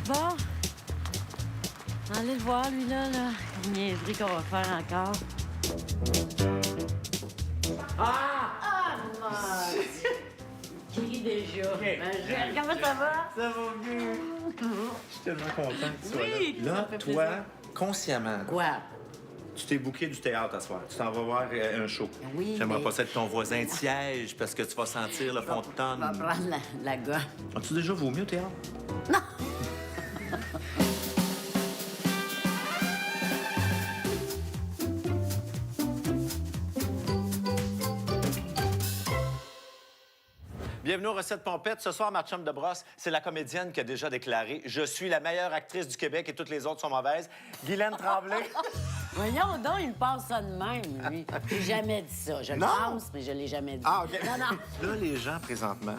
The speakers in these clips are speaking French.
Bon. Allez le voir, lui, là. Une niaiserie qu'on va faire encore. Qui rit déjà? Comment ça va? Ça va bien. Je suis tellement content que tu sois Oui, là. ça Là, fait toi, plaisir. consciemment, Quoi? tu t'es booké du théâtre à soir. Tu t'en vas voir un show. Oui, J'aimerais mais- pas ça être ton voisin de siège parce que tu vas sentir le fond de On va tonne. prendre la gomme. As-tu déjà vomi au théâtre? Non! Bienvenue aux Recettes Pompettes. Ce soir, ma chum de brosse, c'est la comédienne qui a déjà déclaré « Je suis la meilleure actrice du Québec et toutes les autres sont mauvaises ». Guylaine Tremblay. Voyons donc, il me passe ça de même, lui. J'ai jamais dit ça. Je le Non? pense, mais je l'ai jamais dit. Ah, OK. Non, non. Là, les gens, présentement,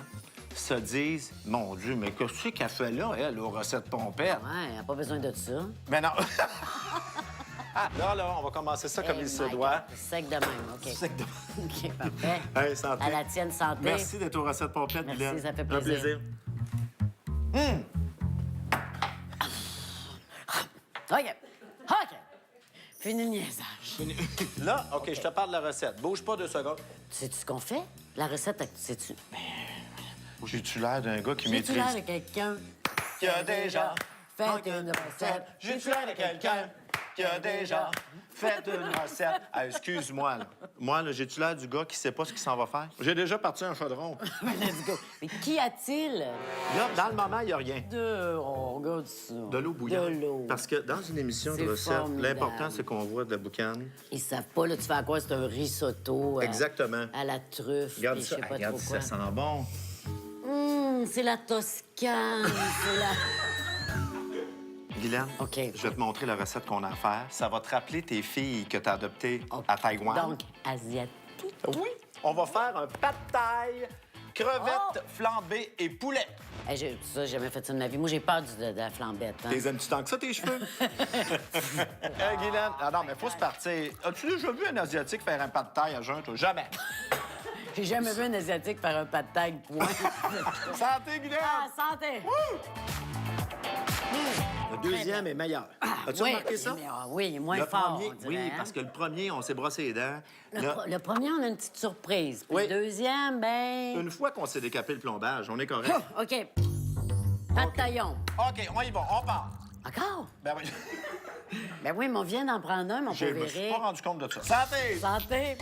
se disent « Mon Dieu, mais qu'est-ce qu'elle fait là, elle, aux Recettes Pompettes? Ouais, elle n'a pas besoin de ça. » Mais non. Là, on va commencer ça comme Eh, il se my doit. God. Sec de même, OK. Sec de- OK, parfait. Hey, santé. À la tienne, santé. Merci d'être aux Recettes Pompettes, Merci, Guylaine. ça fait Un plaisir. OK. OK. Fini le niaisage. Là, OK, je te parle de la recette. Bouge pas 2 secondes. Sais-tu ce qu'on fait? La recette, sais-tu? J'ai-tu l'air d'un gars qui J'ai-tu maîtrise? l'air de quelqu'un Qui a déjà fait une recette? J'ai-tu l'air de quelqu'un qui a déjà fait une recette? Ah, excuse-moi, là. Moi, là, j'ai-tu l'air du gars qui sait pas ce qu'il s'en va faire? J'ai déjà parti un chaudron. Let's go. Mais qu'y a-t-il? Là, dans le moment, il n'y a rien. On regarde ça. De l'eau bouillante. De l'eau. Parce que dans une émission de C'est recettes, formidable. l'important, c'est qu'on voit de la boucane. Ils savent pas, là, tu fais à quoi? C'est un risotto. Exactement. À la truffe. Regarde puis ça. Je sais pas Regarde, trop quoi. ça sent bon. C'est la Toscane. C'est la... Guylaine, OK. je vais te montrer la recette qu'on a à faire. Ça va te rappeler tes filles que tu as adoptées OK. à Taïwan. Donc, asiatique. Oui, on va faire un pad thaï, crevettes Oh! flambées et poulet. Hey, ça, j'ai jamais fait ça de ma vie. Moi, j'ai peur de la flambette. Hein. T'es aimes-tu tant que ça, tes cheveux? Guylaine, ah non, mais faut se partir. As-tu déjà vu un Asiatique faire un pad thaï à jeun, toi? Jamais. J'ai jamais vu un Asiatique faire un pas de tag, point. Santé, Guylaine! Ah, santé! Le deuxième est meilleur. As-tu Oui, remarqué ça? mais, oui, il est moins Le fort, premier, on dirait, oui, hein. parce que le premier, on s'est brossé les dents. Là, Le premier, on a une petite surprise. Puis Oui. Le deuxième, ben... une fois qu'on s'est décapé le plombage, on est correct. OK. Pas de taillon. OK, on y va, on part. Encore? Ben oui. Ben oui, mais on vient d'en prendre un, mon Je pauvre me suis Eric. pas rendu compte de ça. Santé! Santé!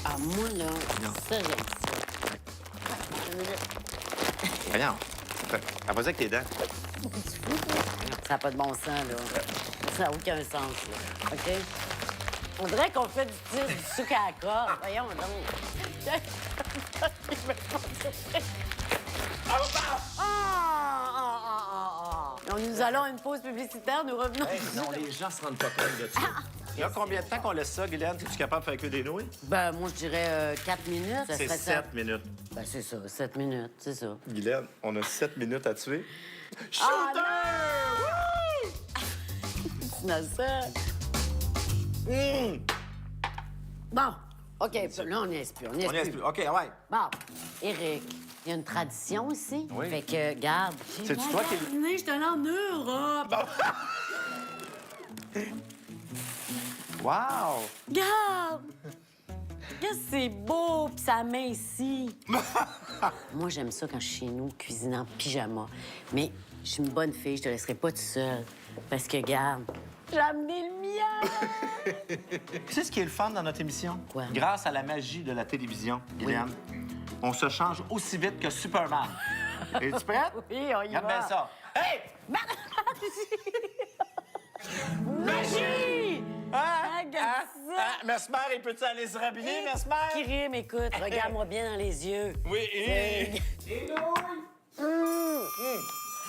Ah, moi, là, ça, j'aime ça. Voyons. Elle faisait avec tes dents. Ça n'a pas de bon sens, là. Ça n'a aucun sens, là. OK? On dirait qu'on fait du sucre à la corde. Voyons donc. Nous allons à une pause publicitaire, nous revenons. Hey, non, les gens se rendent pas compte de ça. Il y a combien de temps qu'on laisse ça, Guylaine? Es-tu capable de faire que des nouilles? Ben, moi, je dirais 4 minutes. Ça C'est serait 7 minutes. Ben, c'est ça, 7 minutes, c'est ça. Guylaine, on a 7 minutes à tuer. Ah, Shooter! C'est innocent. Bon, OK, là, on n'y est plus. On y est plus. OK, ouais. Bon, Éric, il y a une tradition ici. Oui. Fait que, garde. C'est-tu toi qui- Je suis allée en Europe. Wow! Regarde! Regarde, c'est beau, puis ça met ici. Moi, j'aime ça quand je suis chez nous, cuisiner en pyjama. Mais je suis une bonne fille, je te laisserai pas toute seule. Parce que, regarde, j'ai amené le mien. Tu sais ce qui est le fun dans notre émission? Quoi? Grâce à la magie de la télévision, Guylaine, on se change aussi vite que Superman. Es-tu prête? Oui, on y Regarde va. bien ça. Hey! Magie! Regarde ça! Mesmer, il peut-tu aller se rhabiller, Mesmer? Qui rime, écoute, regarde-moi bien dans les yeux. Oui, C'est-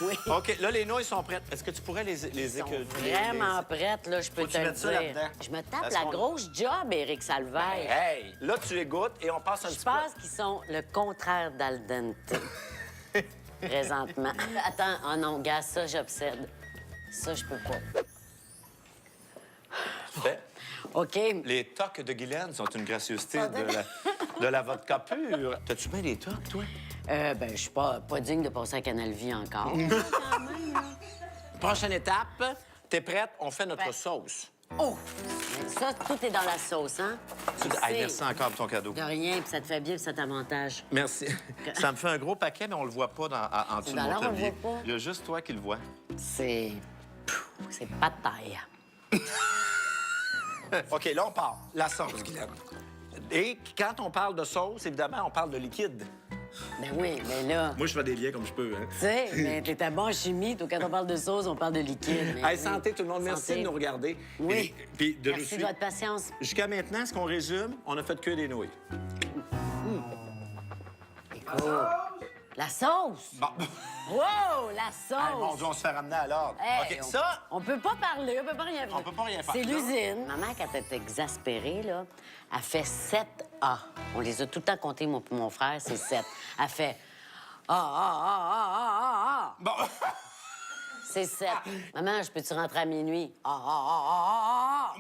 Oui. OK, là, les nouilles sont prêtes. Est-ce que tu pourrais les Ils sont écouter? vraiment prêtes, là, je peux Faut que te tu le mettes ça dire. là-dedans. Je me tape Est-ce la qu'on- grosse job, Éric Salvaire. Hey! Là, tu égouttes et on passe un Je petit peu. pense qu'ils sont le contraire d'al dente. Présentement. Attends, oh non, gars, ça, j'obsède. Ça, je peux pas. Fait. OK. Les tocs de Guylaine sont une gracieuseté de la vodka pure. T'as-tu bien des tocs, toi? Ben, je suis pas digne de passer à Canal Vie encore. Quand même, là. Prochaine étape, t'es prête? On fait notre Ouais. sauce. Oh! Ça, tout est dans la sauce, hein? Tu Hey, sais. merci encore pour ton cadeau. De rien, puis ça te fait bien, puis ça t'avantage. Merci. Ça me fait un gros paquet, mais on le voit pas en dessous de Ben mon alors, on le tablier. voit pas. Il y a juste toi qui le vois. C'est pas de taille. OK, là, on part. La sauce, Guylaine. Et quand on parle de sauce, évidemment, on parle de liquide. Ben oui, mais là, Moi, je fais des liens comme je peux. Hein. tu sais, mais t'étais bon en chimie. Toi, quand on parle de sauce, on parle de liquide. Mais Hey, oui. santé, tout le monde. Merci Santé. de nous regarder. Oui. Puis de nous Merci de suivre. votre patience. Jusqu'à maintenant, ce qu'on résume, on a fait que des nouilles. Écoute, la sauce! Bon. Wow, la sauce! Hey, mon Dieu, on se fait ramener à l'ordre. Hey, OK, ça... On peut pas parler, on peut pas rien faire. On peut pas rien faire. C'est Là. l'usine. Maman, quand elle est exaspérée, là, elle fait 7 A. On les a tout le temps comptés, moi et mon frère, c'est 7. Elle fait A. Bon. C'est 7. Maman, je peux-tu rentrer à minuit? A.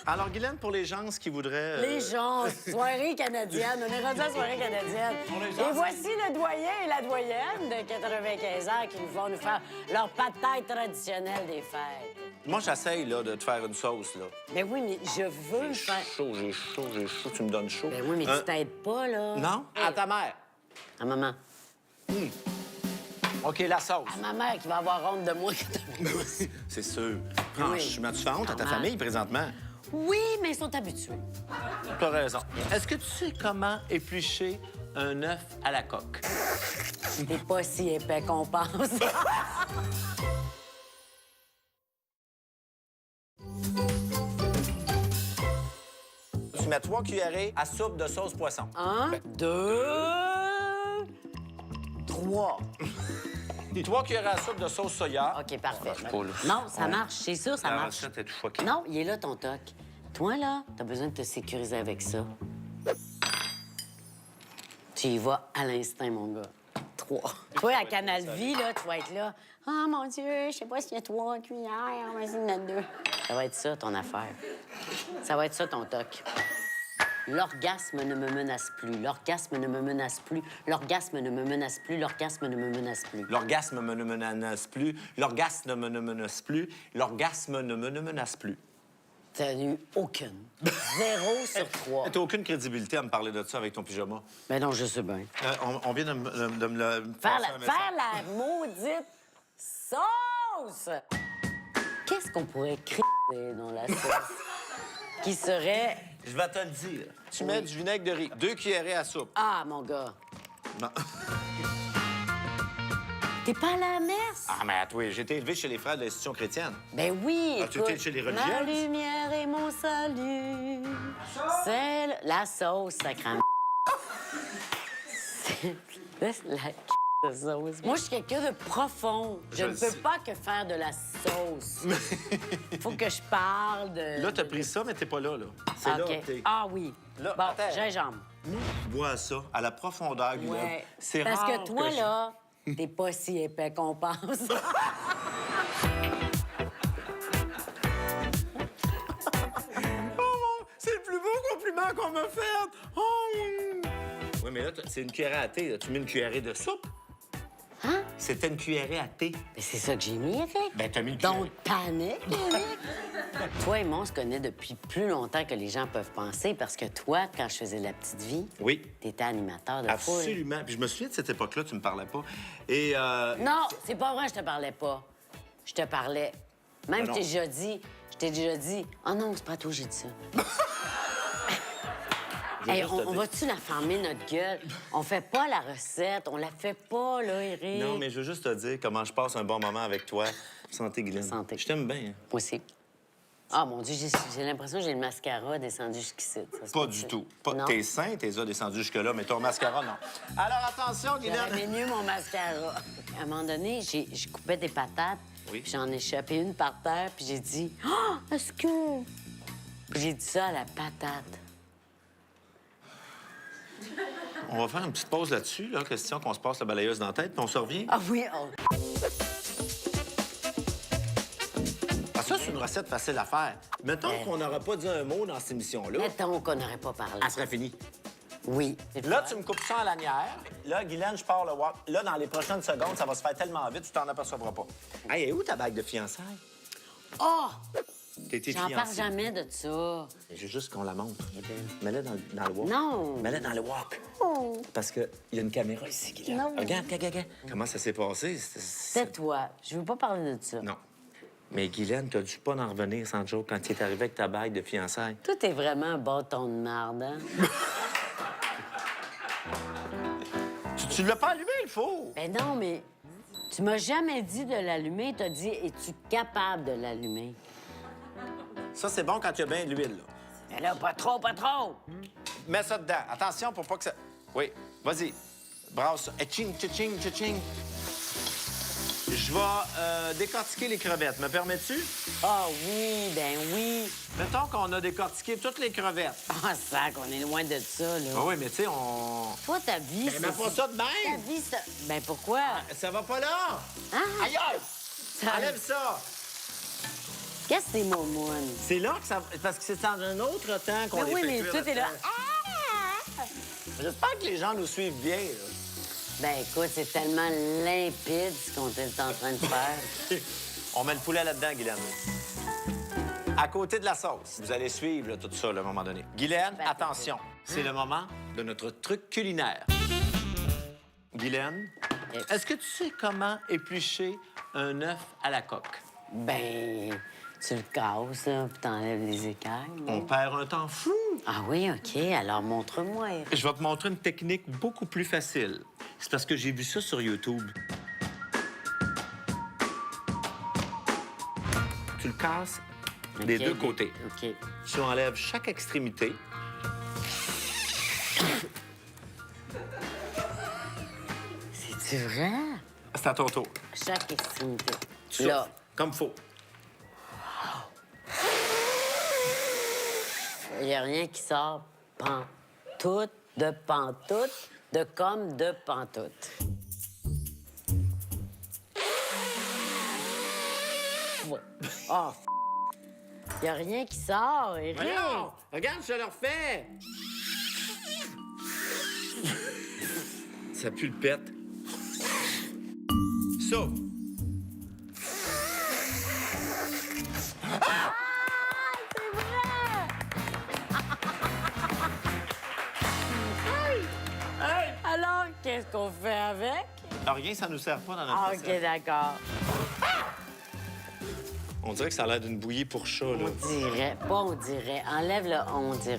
Alors, Guylaine, pour les gens qui voudraient... Les gens, soirée canadienne. On est rendu à soirée canadienne. Et voici le doyen et la doyenne de 95 ans qui vont nous faire leur pataille traditionnelle des fêtes. Moi, j'essaye, là, de te faire une sauce, là. Mais oui, mais je veux faire... J'ai chaud. Tu me donnes chaud. Ben oui, mais tu t'aides pas, là. Non? À ta mère. À maman. OK, la sauce. À ma mère qui va avoir honte de moi. C'est sûr. Franchement, tu fais honte à ta Maman. famille, présentement. Oui, mais ils sont habitués. Tu as raison. Est-ce que tu sais comment éplucher un œuf à la coque? T'es pas si épais qu'on pense. Tu mets 3 cuillerées à soupe de sauce poisson. 1, 2, 3. 3 cuillerées à soupe de sauce soya. OK, parfait. Ça marche pas, là. Non, ça marche. C'est sûr, ça La marche. recette est tout choquée. Non, il est là, ton toc. Toi, là, t'as besoin de te sécuriser avec ça. Tu y vas à l'instinct, mon gars. 3. Toi, à Canal Vie, là, tu vas être là. Ah, mon Dieu, je sais pas s'il y a 3 cuillères. Vas-y, il y en a 2. Ça va être ça, ton affaire. Ça va être ça, ton toc. L'orgasme ne me menace plus. L'orgasme ne me menace plus. L'orgasme ne me menace plus. L'orgasme ne me menace plus. L'orgasme ne me menace plus. L'orgasme ne me menace plus. L'orgasme ne me menace plus. T'as eu aucune. 0 sur 3. T'as aucune crédibilité à me parler de ça avec ton pyjama. Ben non, je sais bien. On vient de me le... Faire passer un message. la maudite sauce! Qu'est-ce qu'on pourrait créer dans la sauce? Qui serait... Je vais te le dire. Tu mets du vinaigre de riz. 2 cuillerées à soupe. Ah, mon gars. Non. T'es pas à la messe? Ah, mais à toi, j'ai été élevé chez les frères de l'institution chrétienne. Ben oui, Ah, tu écoute, étais chez les ma religieuses? lumière et mon salut, c'est la sauce, sacrament. C'est la sauce. Moi, je suis quelqu'un de profond. Je le ne peux sais. pas que faire de la sauce. Faut que je parle de... Là, t'as pris ça, mais t'es pas là, là. C'est là OK. que t'es... Ah oui. Là, bon, attends. gingembre. Bois ça à la profondeur, Guylaine. Ouais. C'est Parce rare que toi, je- là, t'es pas si épais qu'on pense. C'est le plus beau compliment qu'on m'a fait! Oh! Oui, mais là, c'est une cuillerée à thé. Là. Tu mets une cuillerée de soupe. Hein? C'était une cuillerée à thé. Mais c'est ça que j'ai mis, Eric. Ben, t'as mis une Donc, panique, Eric. Toi et moi, on se connaît depuis plus longtemps que les gens peuvent penser parce que toi, quand je faisais La Petite Vie, Oui. t'étais animateur de foule. Absolument. Puis je me souviens de cette époque-là, tu me parlais pas. Et Non, c'est pas vrai, je te parlais pas. Je te parlais. Même, Ah non. je t'ai déjà dit. Oh non, c'est pas à toi, j'ai dit ça. vais Hey, juste te on dire. va-tu la fermer, notre gueule? On fait pas la recette, on la fait pas, là, Eric. non, mais je veux juste te dire comment je passe un bon moment avec toi. Santé, Guylaine. Santé. Je t'aime bien. Moi aussi. Ah, mon Dieu, j'ai l'impression que j'ai le mascara descendu jusqu'ici. Ça se Pas peut-tu? du tout. Pas... Non. Tes seins, t'es descendu jusque-là, mais ton mascara, non. Alors, attention, J'aurais Guylaine. aimé mieux mon mascara. À un moment donné, je coupais des patates, Oui. puis j'en ai échappé une par terre, puis j'ai dit « Ah, est-ce que... » Puis j'ai dit ça à la patate. On va faire une petite pause là-dessus, là, question qu'on se passe la balayeuse dans la tête, puis on se revient. Ah oui, oh. Ah, ça, c'est une recette facile à faire. Mettons qu'on n'aurait pas dit un mot dans cette émission-là, Mettons qu'on n'aurait pas parlé. elle serait finie. Oui. Là, tu me coupes ça en lanière. Là, Guylaine, je pars le wok. Là, dans les prochaines secondes, ça va se faire tellement vite, tu t'en apercevras pas. Hey, et où ta bague de fiançailles? Oh! T'as été J'en parle fiancée. jamais de ça. J'ai juste qu'on la montre. Mets-la dans le wok. Non. Mets-la dans le wok. Oh. Parce qu'il y a une caméra ici, Guylaine. Non. Regarde. Comment ça s'est passé? C'est toi. Je veux pas parler de ça. Non. Mais Guylaine, t'as dû pas en revenir sans joke quand tu es arrivé avec ta bague de fiançailles. Toi, t'es vraiment un bâton de marde, hein? Tu l'as pas allumé, il faut. Ben non, mais tu m'as jamais dit de l'allumer. T'as dit, es-tu capable de l'allumer? Ça, c'est bon quand il y a bien de l'huile, là. Mais là, pas trop, pas trop! Mets ça dedans. Attention pour pas que ça... Oui, vas-y. Brasse ça. Etching, tching, tching. Je vais décortiquer les crevettes. Me permets-tu? Ah oui, ben oui. Mettons qu'on a décortiqué toutes les crevettes. Ah, sac, on est loin de ça, là. Ah oui, mais tu sais, on... Toi, ta vie, Mais mets pas ça de Ta même! vie, ça... Ben pourquoi? Ça va pas là! Hein? Aïe, aïe! Ça- Enlève ça! Qu'est-ce que c'est, Momoune? C'est là que ça... Parce que c'est dans un autre temps qu'on Ben les oui, fait mais cuire tout est là. là-dedans. J'espère que les gens nous suivent bien, là. Ben écoute, c'est tellement limpide ce qu'on est en train de faire. On met le poulet là-dedans, Guylaine. À côté de la sauce. Vous allez suivre là, tout ça là, à un moment donné. Guylaine, Ben, attention. C'est le moment de notre truc culinaire. Guylaine, est-ce que tu sais comment éplucher un œuf à la coque? Ben, tu le casses, là, puis t'enlèves les écailles. là. On perd un temps fou. Ah oui, OK. Alors, montre-moi. Je vais te montrer une technique beaucoup plus facile. C'est parce que j'ai vu ça sur YouTube. Tu le casses des OK, deux côtés. OK. Tu enlèves chaque extrémité. C'est-tu vrai? C'est à ton tour. Chaque extrémité. Tu Là. souffles, comme faut. Il n'y a rien qui sort pantoute, de pantoute, de comme de pantoute. Ouais. Oh, il n'y a rien qui sort, Eric. Voyons! Regarde, je le refais! Ça pue le pète. Souffle. C'est vrai! Alors, qu'est-ce qu'on fait avec? Rien, ça nous sert pas dans notre Ah, recette. OK, d'accord. On dirait que ça a l'air d'une bouillie pour chat, là. On dirait, pas on dirait. Enlève le on dirait.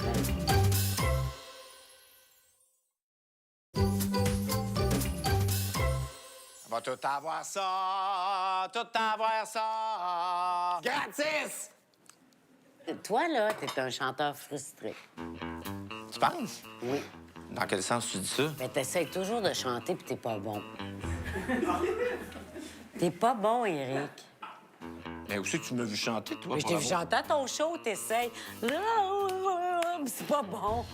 On va tout avoir ça, tout avoir ça. Gratis! Toi, là, t'es un chanteur frustré. Tu penses? Oui. Dans quel sens tu dis ça? Mais t'essayes toujours de chanter puis t'es pas bon. T'es pas bon, Eric. Mais où c'est que tu m'as vu chanter, toi? Mais je t'ai vu chanter à ton show, t'essayes. C'est pas bon.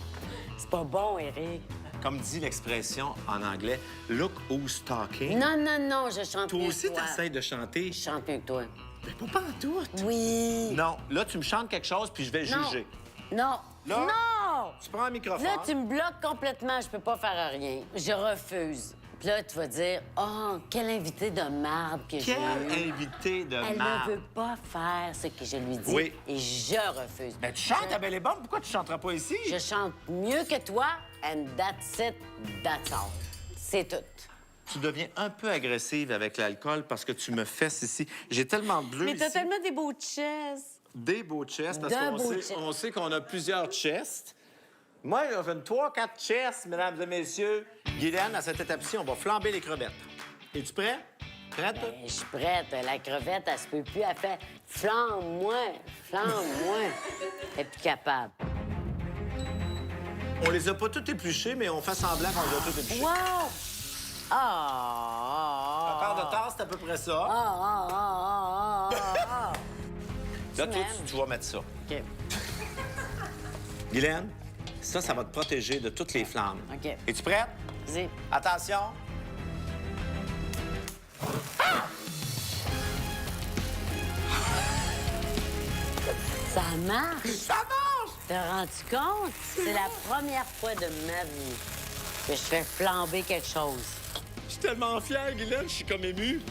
C'est pas bon, Eric. Comme dit l'expression en anglais, look who's talking. Non, non, non, je chante Toi mieux aussi, que toi. t'essayes de chanter. Je chante mieux que toi. Mais pas en tout. Oui. Non, là, tu me chantes quelque chose, puis je vais Non. juger. Non. Là? Non! Tu prends un microphone. Là, tu me bloques complètement. Je peux pas faire rien. Je refuse. Puis là, tu vas dire, oh, quel invité de marde que j'ai Quel eu. invité de Elle marde. ne veut pas faire ce que je lui dis. Oui. Et je refuse. Ben, tu chantes à Belle et Bonne, pourquoi tu chanteras pas ici? Je chante mieux que toi, and that's it, that's all. C'est tout. Tu deviens un peu agressive avec l'alcool parce que tu me fesses ici. J'ai tellement de bleu Mais t'as ici. tellement des beaux chests. Des beaux chests, parce D'un qu'on beau sait, chest. on sait qu'on a plusieurs chests. Moi, j'en ai 3-4 chests, mesdames et messieurs. Guylaine, à cette étape-ci, on va flamber les crevettes. Es-tu prêt? Prête? Ben, je suis prête. La crevette, elle se peut plus. Elle fait flamme-moi, flamme-moi. Elle est plus capable. On les a pas toutes épluchées, mais on fait semblant qu'on les a toutes épluchées. Wow! Ah! La part de tasse, c'est à peu près ça. Ah! Là, toi, m'aimes. tu vas mettre ça. OK. Guylaine, ça va te protéger de toutes les flammes. OK. Es-tu prête? Vas-y. Attention. Ça marche! Ça marche! T'as rendu compte? C'est la première fois de ma vie que je fais flamber quelque chose. Je suis tellement fier, Guylaine, je suis comme ému.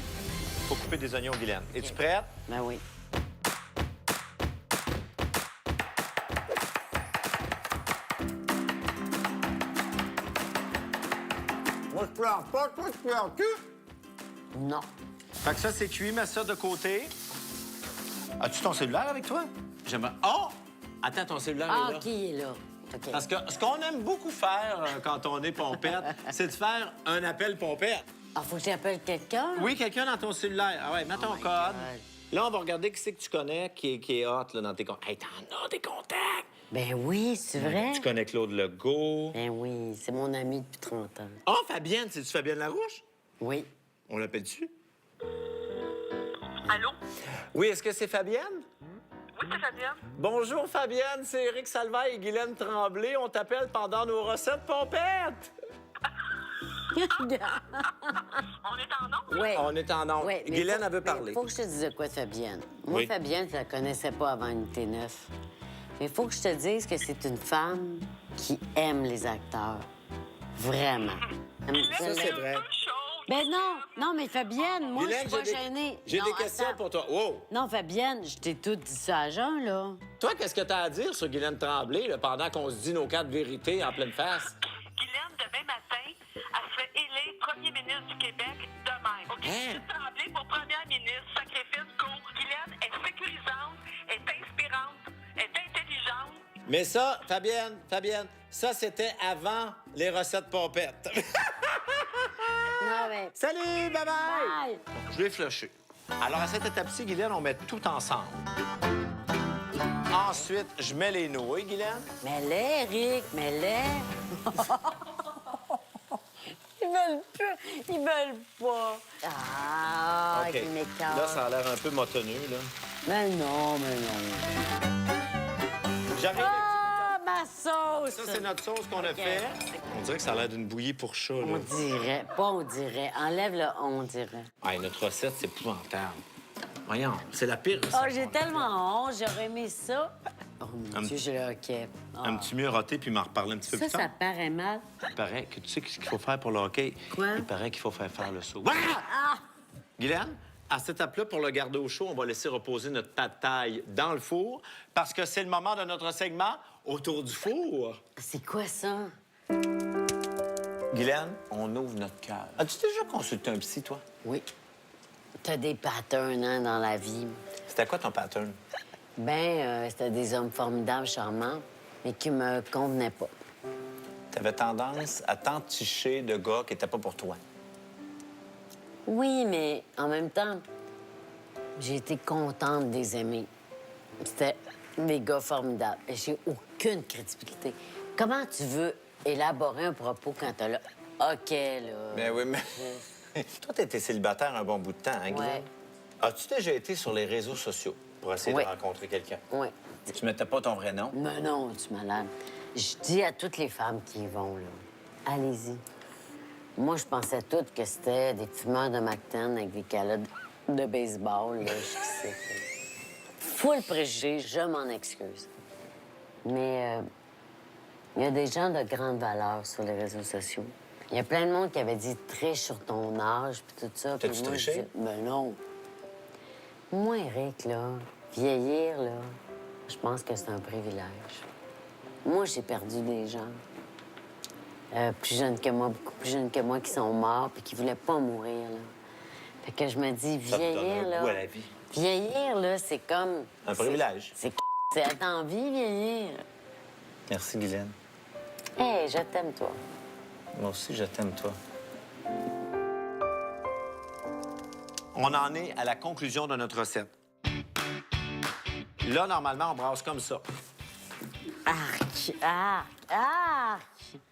Faut couper des oignons, Guylaine. Es-tu prête? Ben oui. Moi, je pleure pas. Toi, tu pleures-tu? Non. Fait que ça, c'est cuit. Mets ça de côté. As-tu ton cellulaire avec toi? J'aimerais... Oh! Attends, ton cellulaire Ah, est là. OK, il est là. OK. Parce que ce qu'on aime beaucoup faire quand on est pompette, c'est de faire un appel pompette. Ah, faut que j'appelle quelqu'un? Oui, quelqu'un dans ton cellulaire. Ah ouais, mets ton my code. God. Là, on va regarder qui c'est que tu connais qui est hot là, dans tes contacts. Hey, t'en as des contacts! Ben oui, c'est vrai? Tu connais Claude Legault. Ben oui, c'est mon ami depuis 30 ans. Oh, Fabienne, c'est-tu Fabienne Larouche? Oui. On l'appelle-tu? Allô? Oui, est-ce que c'est Fabienne? Oui, c'est Fabienne. Bonjour, Fabienne, c'est Éric Salvaille et Guylaine Tremblay. On t'appelle pendant nos recettes pompettes. On est en ondes? Oui. On est en ondes. Ouais, mais Guylaine, faut- elle veut mais parler. Faut que je te dise de quoi de Fabienne. Moi, Oui. Fabienne, je la connaissais pas avant Unité 9. Mais il faut que je te dise que c'est une femme qui aime les acteurs. Vraiment. Ça, c'est vrai. Deux choses. Ben non, mais Fabienne, moi, je Guylaine, suis pas gênée. j'ai Non, des questions attends. pour toi. Wow! Non, Fabienne, je t'ai tout dit ça à jeun, là. Toi, qu'est-ce que t'as à dire sur Guylaine Tremblay là, pendant qu'on se dit nos quatre vérités en pleine face? Guylaine, demain matin, elle se fait élire premier ministre du Québec demain. OK? Hein? Tremblay pour première ministre, sacrifice, go. Guylaine est sécurisante, est inspirante, est intelligente. Mais ça, Fabienne, ça, c'était avant les recettes pompettes. Non, mais... Salut, bye-bye! Bye! Je l'ai flushé. Alors, à cette étape-ci, Guylaine, on met tout ensemble. Ensuite, je mets les nouilles, Guylaine. Mais Eric, mais Ils veulent plus, ils veulent pas. Ah, OK. ils m'écœurent. Là, ça a l'air un peu motonneux, là. Mais non. J'arrive. Ah, ma sauce! Ça, c'est notre sauce qu'on a OK. fait. On dirait que ça a l'air d'une bouillie pour chat, là. On dirait, pas on dirait. Enlève le on dirait. Hey, notre recette, c'est épouvantable. Voyons, c'est la pire recette. Oh, j'ai tellement honte, j'aurais aimé ça. Oh mon Dieu, j'ai le hockey. Ah. Un petit mieux roté, puis m'en reparler un petit peu Ça, plus tard. ça paraît mal. Il paraît que tu sais ce qu'il faut faire pour le hockey. Quoi? Il paraît qu'il faut faire le saut. Ah! Guylaine, à cette étape-là, pour le garder au chaud, on va laisser reposer notre pad thaï dans le four parce que c'est le moment de notre segment autour du four. C'est quoi ça? Guylaine, on ouvre notre cœur. As-tu déjà consulté un psy, toi? Oui. T'as des patterns, hein, dans la vie. C'était quoi ton pattern? C'était des hommes formidables, charmants, mais qui me convenaient pas. T'avais tendance à t'enticher de gars qui n'étaient pas pour toi. Oui, mais en même temps, j'ai été contente de les aimer. C'était des gars formidables. Et j'ai aucune crédibilité. Comment tu veux élaborer un propos quand t'as là... OK, là... Ben oui, mais... Toi, t'étais célibataire un bon bout de temps, hein, Guylaine? Ouais. As-tu déjà été sur les réseaux sociaux pour essayer Oui. de rencontrer quelqu'un? Oui. Tu mettais pas ton vrai nom? Mais non, tu es malade. Je dis à toutes les femmes qui y vont, là, allez-y. Moi, je pensais toutes que c'était des fumeurs de McTen avec des calottes de baseball, là, je sais. Full préjugé, je m'en excuse. Mais il y a des gens de grande valeur sur les réseaux sociaux. Il y a plein de monde qui avait dit triche sur ton âge, puis tout ça. T'as-tu Puis moi, triché? je dis, ben non. Moi, Eric, là, vieillir, là, je pense que c'est un privilège. Moi, j'ai perdu des gens. Plus jeunes que moi, beaucoup plus jeunes que moi, qui sont morts puis qui voulaient pas mourir, là. Fait que je me dis, Ça te donne vieillir, un là... goût à la vie. Vieillir, là, c'est comme... Un privilège. C'est être en vie, vieillir. Merci, Guylaine. Hé, je t'aime, toi. Moi aussi, je t'aime, toi. On en est à la conclusion de notre recette. Là, normalement, on brasse comme ça. Arc, arc, arc!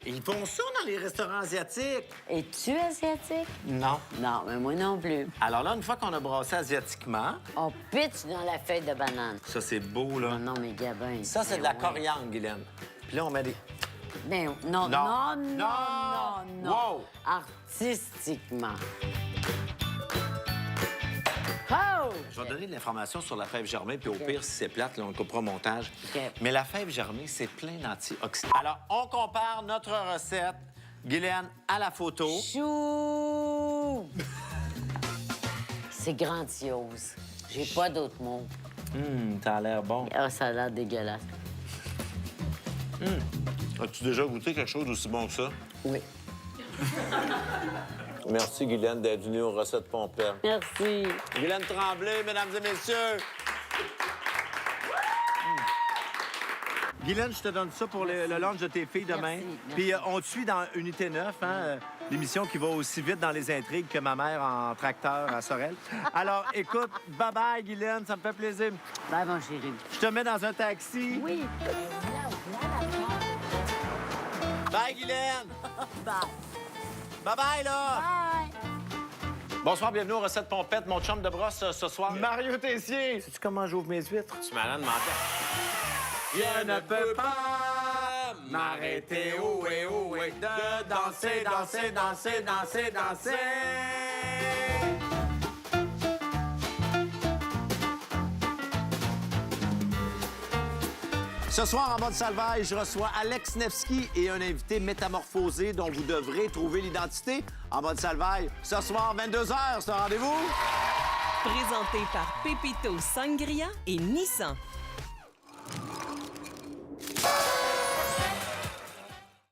Ils font ça dans les restaurants asiatiques. Es-tu asiatique? Non. Non, mais moi non plus. Alors là, une fois qu'on a brassé asiatiquement, On pitch dans la feuille de banane. ça, c'est beau, là. Oh non, mais Gabin. Ça, c'est de ben la ouais. coriandre, Guylaine. Puis là, on met des... Ben, non, Non. non, non, Non. non, non. Wow. Artistiquement. Oh! Je vais donner de l'information sur la fève germée, puis au pire, si c'est plate, là, on le coupera au montage. OK. Mais la fève germée, c'est plein d'antioxydants. Alors, on compare notre recette, Guylaine, à la photo. Chou! C'est grandiose. J'ai pas d'autres mots. Ça a l'air bon. Ah, ça a l'air dégueulasse. As-tu déjà goûté quelque chose d'aussi bon que ça? Oui. Merci, Guylaine, d'être venue aux recettes pompettes. Merci. Guylaine Tremblay, mesdames et messieurs. Guylaine, je te donne ça pour le lunch de tes filles demain. Merci, merci. Puis on te suit dans Unité 9, l'émission qui va aussi vite dans les intrigues que ma mère en tracteur à Sorel. Alors, écoute, bye-bye, Guylaine, ça me fait plaisir. Bye, mon chéri. Je te mets dans un taxi. Oui. Bye, Guylaine. Bye. Bye-bye, là. Bye. Bonsoir, bienvenue aux recettes pompettes. Mon chum de brosse ce soir. Mario Tessier. Sais-tu comment j'ouvre mes huîtres? Tu malade mental. Je ne peux pas m'arrêter, oh et oh et de danser, danser, danser, danser, danser. Ce soir, en mode salvaille, je reçois Alex Nevsky et un invité métamorphosé dont vous devrez trouver l'identité. En mode salvaille, ce soir, 22h, c'est un rendez-vous. Présenté par Pépito Sangria et Nissan.